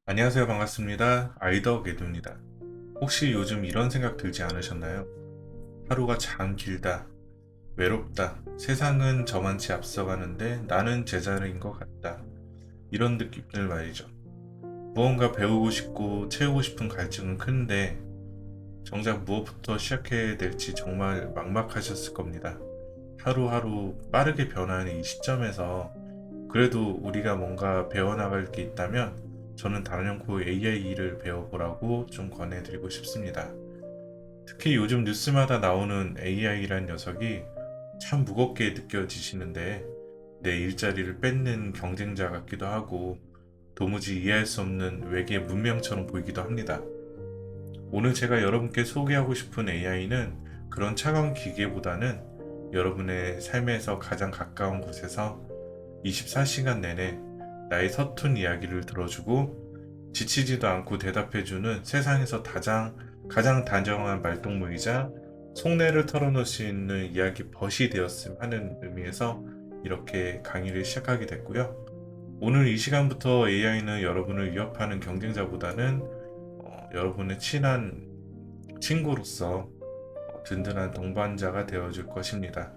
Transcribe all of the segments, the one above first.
안녕하세요. 반갑습니다. 아이덕 에두입니다. 혹시 요즘 이런 생각 들지 않으셨나요? 하루가 참 길다. 외롭다. 세상은 저만치 앞서가는데 나는 제자리인 것 같다. 이런 느낌들 말이죠. 무언가 배우고 싶고 채우고 싶은 갈증은 큰데 정작 무엇부터 시작해야 될지 정말 막막하셨을 겁니다. 하루하루 빠르게 변화하는 이 시점에서 그래도 우리가 뭔가 배워나갈 게 있다면 저는 단연코 AI를 배워보라고 좀 권해드리고 싶습니다. 특히 요즘 뉴스마다 나오는 AI란 녀석이 참 무겁게 느껴지시는데 내 일자리를 뺏는 경쟁자 같기도 하고 도무지 이해할 수 없는 외계 문명처럼 보이기도 합니다. 오늘 제가 여러분께 소개하고 싶은 AI는 그런 차가운 기계보다는 여러분의 삶에서 가장 가까운 곳에서 24시간 내내 나의 서툰 이야기를 들어주고 지치지도 않고 대답해주는 세상에서 가장 단정한 말동무이자 속내를 털어놓을 수 있는 이야기 벗이 되었음 하는 의미에서 이렇게 강의를 시작하게 됐고요. 오늘 이 시간부터 AI는 여러분을 위협하는 경쟁자보다는 여러분의 친한 친구로서 든든한 동반자가 되어줄 것입니다.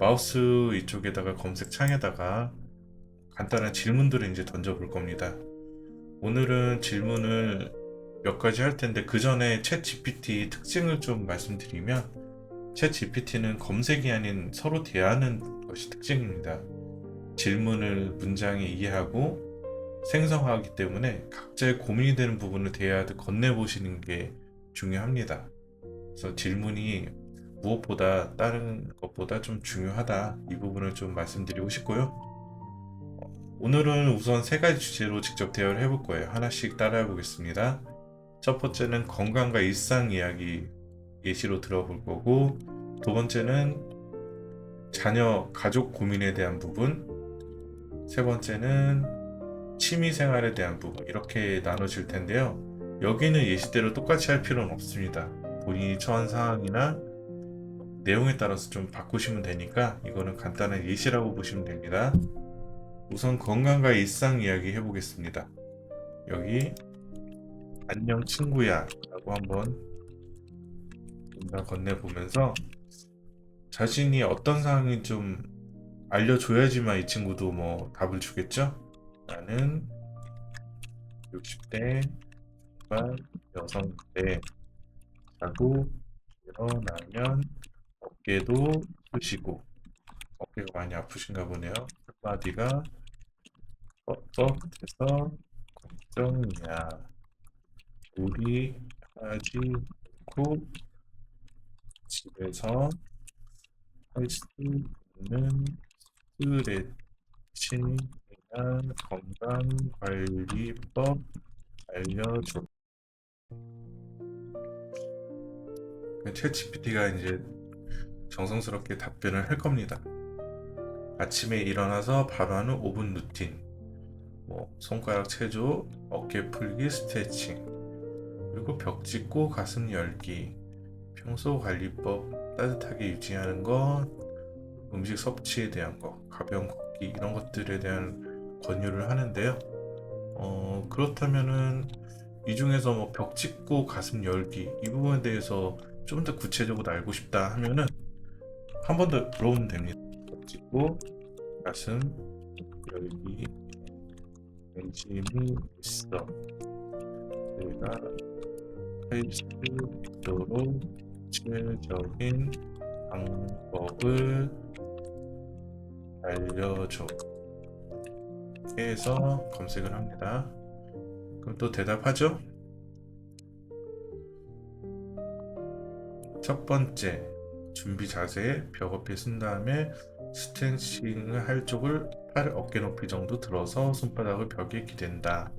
마우스 이쪽에다가 검색창에다가 간단한 질문들을 이제 던져볼 겁니다. 오늘은 질문을 몇 가지 할 텐데 그 전에 챗 GPT 특징을 좀 말씀드리면 챗 GPT는 검색이 아닌 서로 대하는 것이 특징입니다. 질문을 문장에 이해하고 생성하기 때문에 각자의 고민이 되는 부분을 대화하듯 건네보시는 게 중요합니다. 그래서 질문이 무엇보다 다른 것보다 좀 중요하다. 이 부분을 좀 말씀드리고 싶고요. 오늘은 우선 세 가지 주제로 직접 대화를 해볼 거예요. 하나씩 따라해 보겠습니다. 첫 번째는 건강과 일상 이야기 예시로 들어볼 거고, 두 번째는 자녀, 가족 고민에 대한 부분, 세 번째는 취미 생활에 대한 부분, 이렇게 나눠질 텐데요. 여기는 예시대로 똑같이 할 필요는 없습니다. 본인이 처한 상황이나 내용에 따라서 좀 바꾸시면 되니까 이거는 간단한 예시라고 보시면 됩니다. 우선 건강과 일상 이야기 해보겠습니다. 여기 안녕 친구야 라고 한번 문장 건네보면서 자신이 어떤 상황이 좀 알려줘야지만 이 친구도 뭐 답을 주겠죠? 나는 60대 후반 여성인데 자고 일어나면 어깨도 쑤시고 어깨가 많이 아프신가 보네요. 한마디가 뻣뻣해서 걱정이야. 무리하지 않고 집에서 할 수 있는 스트레칭이나 건강관리법 알려줘. 챗GPT가 이제 정성스럽게 답변을 할 겁니다. 아침에 일어나서 바로 하는 5분 루틴, 뭐 손가락 체조, 어깨 풀기, 스트레칭, 그리고 벽 짚고 가슴 열기, 평소 관리법 따뜻하게 유지하는 것, 음식 섭취에 대한 것, 가벼운 걷기 이런 것들에 대한 권유를 하는데요. 그렇다면은 이 중에서 뭐 벽 짚고 가슴 열기 이 부분에 대해서 좀 더 구체적으로 알고 싶다 하면은 한 번 더 물어보면 됩니다. 벽 짚고 가슴 열기 관심이 있어. 내가 할 수 있도록 구체적인 방법을 알려줘. 해서 검색을 합니다. 그럼 또 대답하죠? 첫 번째, 준비 자세에 벽 옆에 쓴 다음에 스트레칭을 할 쪽을 팔을 어깨 높이 정도 들어서 손바닥을 벽에 기댄다.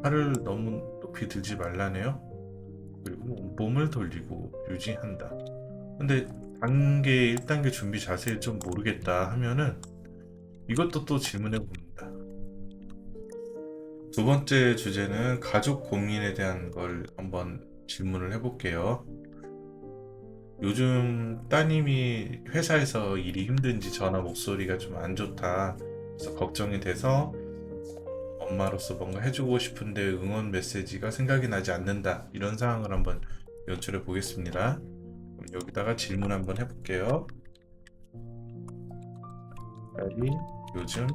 팔을 너무 높이 들지 말라네요. 그리고 몸을 돌리고 유지한다. 근데 단계 1단계 준비 자세를 좀 모르겠다 하면은 이것도 또 질문해 봅니다. 두 번째 주제는 가족 고민에 대한 걸 한번 질문을 해볼게요. 요즘 따님이 회사에서 일이 힘든지 전화 목소리가 좀 안 좋다. 그래서 걱정이 돼서 엄마로서 뭔가 해주고 싶은데 응원 메시지가 생각이 나지 않는다. 이런 상황을 한번 연출해 보겠습니다. 그럼 여기다가 질문 한번 해볼게요. 딸이 요즘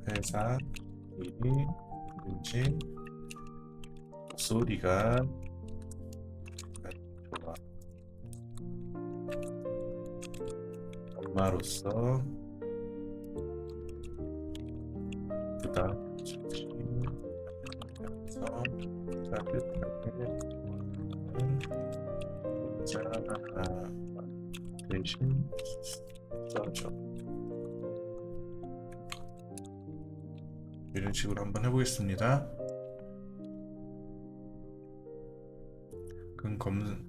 회사 일이 힘든지 목소리가 안 좋아. 엄마로서 부담 주지 않으면서 따뜻하게 문자 대신 써줘. 이런 식으로 한번 해보겠습니다. 그럼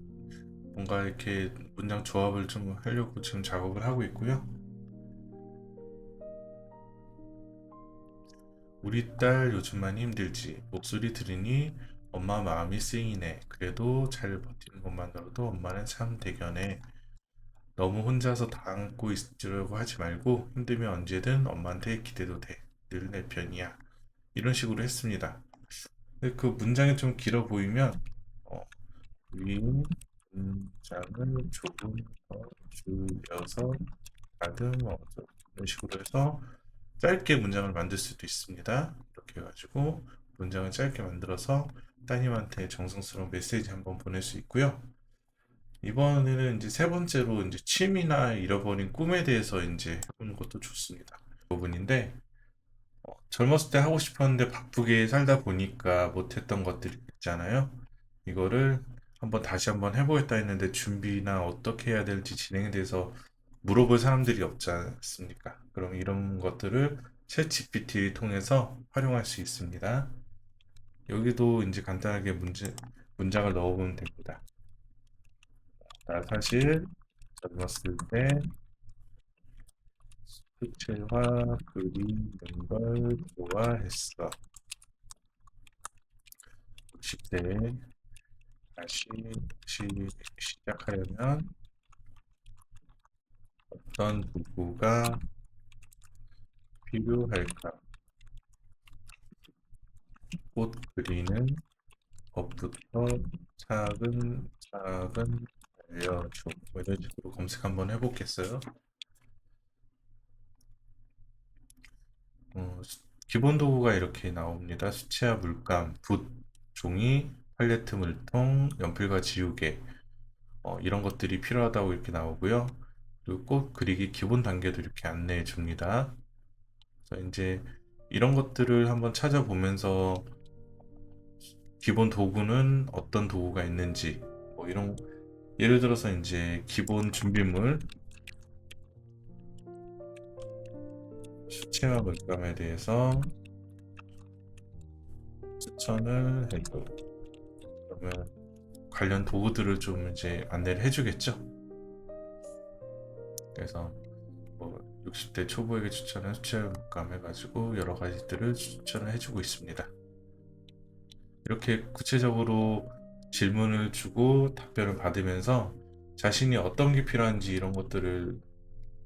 뭔가 이렇게 문장 조합을 좀 하려고 지금 작업을 하고 있고요. 우리 딸 요즘 많이 힘들지. 목소리 들으니 엄마 마음이 쓰이네. 그래도 잘 버티는 것만으로도 엄마는 참 대견해. 너무 혼자서 다 안고 있으려고 하지 말고 힘들면 언제든 엄마한테 기대도 돼. 늘 내 편이야. 이런 식으로 했습니다. 근데 그 문장이 좀 길어 보이면 어, 위 문장을 조금 더 줄여서 다듬어서 이런 식으로 해서 짧게 문장을 만들 수도 있습니다. 이렇게 해가지고 문장을 짧게 만들어서 따님한테 정성스러운 메시지 한번 보낼 수 있고요. 이번에는 이제 세 번째로 이제 취미나 잃어버린 꿈에 대해서 이제 해보는 것도 좋습니다. 부분인데 젊었을 때 하고 싶었는데 바쁘게 살다 보니까 못했던 것들이 있잖아요. 이거를 다시 한번 해보겠다 했는데 준비나 어떻게 해야 될지 진행에 대해서 물어볼 사람들이 없지 않습니까? 그럼 이런 것들을 챗 GPT 통해서 활용할 수 있습니다. 여기도 이제 간단하게 문장을 넣어보면 됩니다. 나 사실 젊었을 때 수채화 그리는 걸 좋아했어. 60대에 다시 시작하려면 어떤 도구가 필요할까? 꽃 그리는 법부터 차근차근 알려줘. 뭐 이런 식으로 검색 한번 해보겠어요. 기본 도구가 이렇게 나옵니다. 수채화 물감, 붓, 종이, 팔레트 물통, 연필과 지우개 이런 것들이 필요하다고 이렇게 나오고요. 그리고 꽃 그리기 기본 단계도 이렇게 안내해 줍니다. 그래서 이제 이런 것들을 한번 찾아보면서 기본 도구는 어떤 도구가 있는지 뭐 이런 예를 들어서 이제 기본 준비물 수채화 물감에 대해서 추천을 해줘. 그러면 관련 도구들을 좀 이제 안내를 해주겠죠. 그래서 뭐 60대 초보에게 추천한 수채화 물감 해가지고 여러 가지들을 추천을 해주고 있습니다. 이렇게 구체적으로 질문을 주고 답변을 받으면서 자신이 어떤 게 필요한지 이런 것들을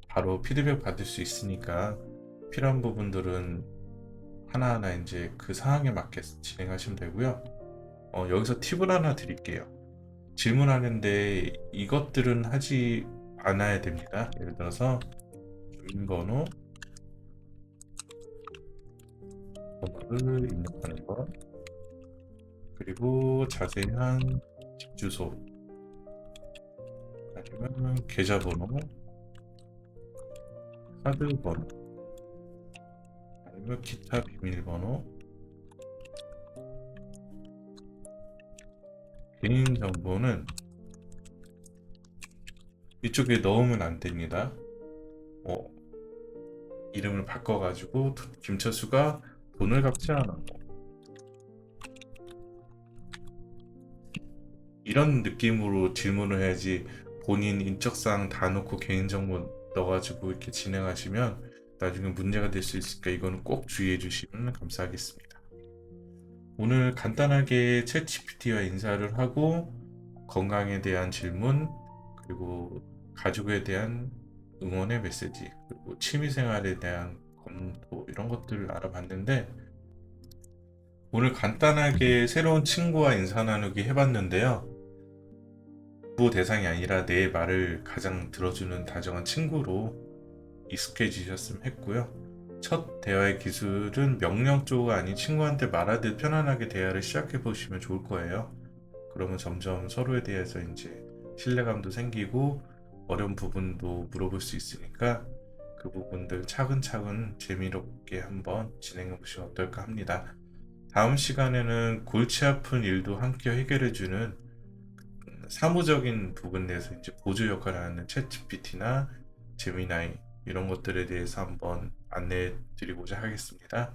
바로 피드백 받을 수 있으니까 필요한 부분들은 하나하나 이제 그 상황에 맞게 진행하시면 되고요. 여기서 팁을 하나 드릴게요. 질문하는데 이것들은 하지 않아야 됩니다. 예를 들어서 주민번호를 입력하는 것, 그리고 자세한 집 주소, 아니면 계좌번호, 카드번호, 아니면 기타 비밀번호, 개인정보는 이쪽에 넣으면 안 됩니다. 이름을 바꿔가지고 김철수가 돈을 갚지 않아. 이런 느낌으로 질문을 해야지 본인 인적사항 다 놓고 개인정보 넣어가지고 이렇게 진행하시면 나중에 문제가 될 수 있으니까 이거는 꼭 주의해 주시면 감사하겠습니다. 오늘 간단하게 챗GPT와 인사를 하고 건강에 대한 질문, 그리고 가족에 대한 응원의 메시지, 그리고 취미생활에 대한 검토 이런 것들을 알아봤는데 오늘 간단하게 새로운 친구와 인사 나누기 해봤는데요. 부 대상이 아니라 내 말을 가장 들어주는 다정한 친구로 익숙해지셨으면 했고요. 첫 대화의 기술은 명령조가 아닌 친구한테 말하듯 편안하게 대화를 시작해 보시면 좋을 거예요. 그러면 점점 서로에 대해서 이제 신뢰감도 생기고 어려운 부분도 물어볼 수 있으니까 그 부분들 차근차근 재미롭게 한번 진행해 보시면 어떨까 합니다. 다음 시간에는 골치 아픈 일도 함께 해결해주는 사무적인 부분에서 이제 보조 역할을 하는 챗 GPT나 제미나이 이런 것들에 대해서 한번 안내해 드리고자 하겠습니다.